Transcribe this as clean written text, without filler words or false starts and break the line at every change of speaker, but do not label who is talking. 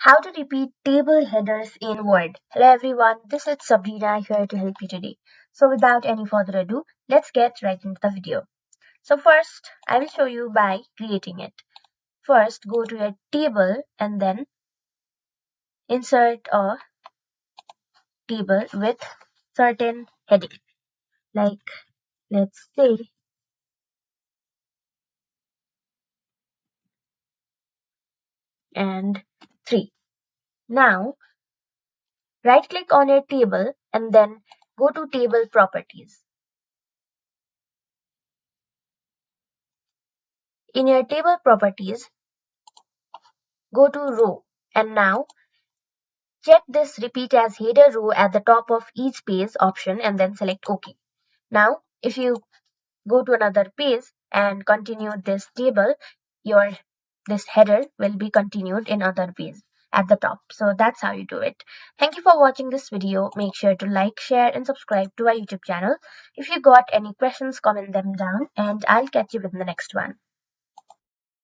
How to repeat table headers in Word. Hello everyone, this is Sabrina here to help you today. So without any further ado, let's get right into the video. So first, I will show you by creating it. First, go to your table and then insert a table with certain heading. Like, let's say, and 3. Now, right click on your table and then go to table properties. In your table properties, go to row and now check this repeat as header row at the top of each page option and then select OK. Now, if you go to another page and continue this table, this header will be continued in other page at the top. So that's how you do it. Thank you for watching this video. Make sure to like, share and subscribe to our YouTube channel. If you got any questions, comment them down and I'll catch you with the next one.